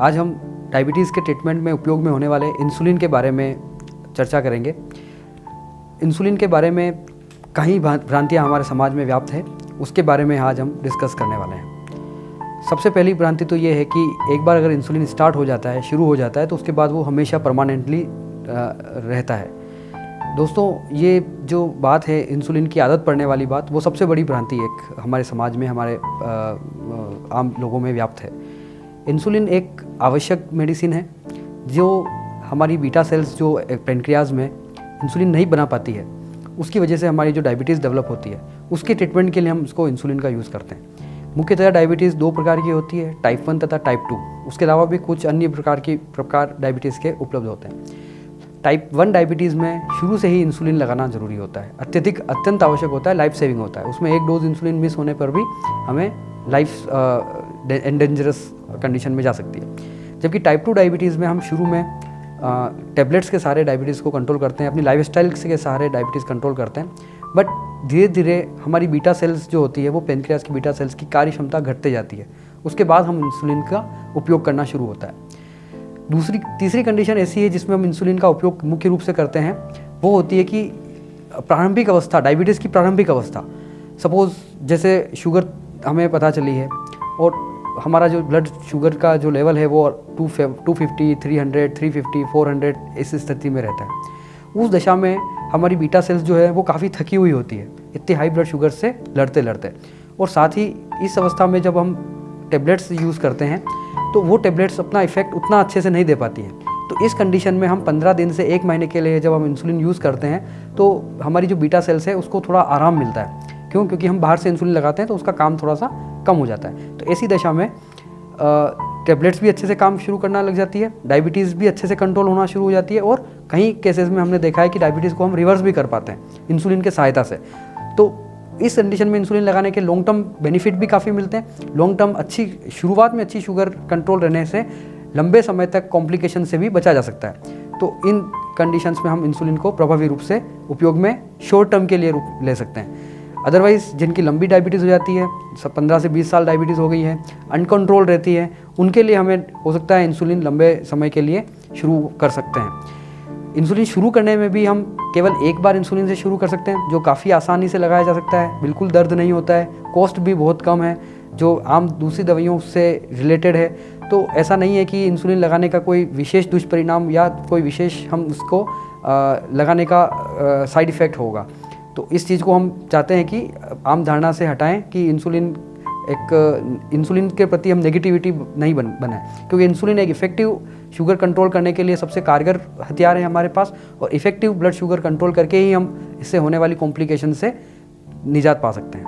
आज हम डायबिटीज़ के ट्रीटमेंट में उपयोग में होने वाले इंसुलिन के बारे में चर्चा करेंगे। इंसुलिन के बारे में कई भ्रांतियाँ हमारे समाज में व्याप्त है, उसके बारे में आज हम डिस्कस करने वाले हैं। सबसे पहली भ्रांति तो ये है कि एक बार अगर इंसुलिन स्टार्ट हो जाता है, शुरू हो जाता है, तो उसके बाद वो हमेशा परमानेंटली रहता है। दोस्तों, ये जो बात है इंसुलिन की आदत पड़ने वाली बात, वो सबसे बड़ी भ्रांति एक हमारे समाज में, हमारे आम लोगों में व्याप्त है। इंसुलिन एक आवश्यक मेडिसिन है जो हमारी बीटा सेल्स जो पेनक्रियाज में इंसुलिन नहीं बना पाती है, उसकी वजह से हमारी जो डायबिटीज़ डेवलप होती है, उसके ट्रीटमेंट के लिए हम इसको इंसुलिन का यूज़ करते हैं। मुख्यतः डायबिटीज़ दो प्रकार की होती है, टाइप 1 तथा टाइप 2। उसके अलावा भी कुछ अन्य प्रकार डायबिटीज़ के उपलब्ध होते हैं। टाइप 1 डायबिटीज़ में शुरू से ही इंसुलिन लगाना ज़रूरी होता है, अत्यंत आवश्यक होता है, लाइफ सेविंग होता है। उसमें एक डोज इंसुलिन मिस होने पर भी हमें लाइफ एंडेंजरस कंडीशन में जा सकती है। जबकि टाइप 2 डायबिटीज़ में हम शुरू में टेबलेट्स के सहारे डायबिटीज़ को कंट्रोल करते हैं, अपनी लाइफस्टाइल के सहारे डायबिटीज़ कंट्रोल करते हैं। बट धीरे धीरे हमारी बीटा सेल्स जो होती है, वो पेनक्रियाज की बीटा सेल्स की कार्य क्षमता घटते जाती है। उसके बाद हम इंसुलिन का उपयोग करना शुरू होता है। तीसरी कंडीशन ऐसी है जिसमें हम इंसुलिन का उपयोग मुख्य रूप से करते हैं, वो होती है कि प्रारंभिक अवस्था, डायबिटीज़ की प्रारंभिक अवस्था। सपोज़ जैसे शुगर हमें पता चली है और हमारा जो ब्लड शुगर का जो लेवल है वो 250, 300, 350, 400 इस स्थिति में रहता है। उस दशा में हमारी बीटा सेल्स जो है वो काफ़ी थकी हुई होती है, इतने हाई ब्लड शुगर से लड़ते। और साथ ही इस अवस्था में जब हम टेबलेट्स यूज़ करते हैं तो वो टेबलेट्स अपना इफेक्ट उतना अच्छे से नहीं दे पाती हैं। तो इस कंडीशन में हम 15 दिन से 1 महीने के लिए जब हम इंसुलिन यूज़ करते हैं तो हमारी जो बीटा सेल्स है उसको थोड़ा आराम मिलता है। क्यों? क्योंकि हम बाहर से इंसुलिन लगाते हैं तो उसका काम थोड़ा सा कम हो जाता है। तो ऐसी दशा में टेबलेट्स भी अच्छे से काम शुरू करना लग जाती है, डायबिटीज़ भी अच्छे से कंट्रोल होना शुरू हो जाती है, और कई केसेस में हमने देखा है कि डायबिटीज़ को हम रिवर्स भी कर पाते हैं इंसुलिन के सहायता से। तो इस कंडीशन में इंसुलिन लगाने के लॉन्ग टर्म बेनिफिट भी काफ़ी मिलते हैं। लॉन्ग टर्म शुरुआत में अच्छी शुगर कंट्रोल रहने से लंबे समय तक कॉम्प्लिकेशन से भी बचा जा सकता है। तो इन कंडीशंस में हम इंसुलिन को प्रभावी रूप से उपयोग में शॉर्ट टर्म के लिए ले सकते हैं। अदरवाइज़ जिनकी लंबी डायबिटीज़ हो जाती है, 15 से 20 साल डायबिटीज़ हो गई है, अनकंट्रोल रहती है, उनके लिए हमें हो सकता है इंसुलिन लंबे समय के लिए शुरू कर सकते हैं। इंसुलिन शुरू करने में भी हम केवल एक बार इंसुलिन से शुरू कर सकते हैं, जो काफ़ी आसानी से लगाया जा सकता है, बिल्कुल दर्द नहीं होता है, कॉस्ट भी बहुत कम है, जो आम दूसरी दवाइयों से रिलेटेड है। तो ऐसा नहीं है कि इंसुलिन लगाने का कोई विशेष दुष्परिणाम या कोई विशेष हम उसको लगाने का साइड इफ़ेक्ट होगा। तो इस चीज़ को हम चाहते हैं कि आम धारणा से हटाएं कि इंसुलिन के प्रति हम नेगेटिविटी नहीं बनाएं, क्योंकि इंसुलिन एक इफेक्टिव शुगर कंट्रोल करने के लिए सबसे कारगर हथियार है हमारे पास, और इफेक्टिव ब्लड शुगर कंट्रोल करके ही हम इससे होने वाली कॉम्प्लिकेशन से निजात पा सकते हैं।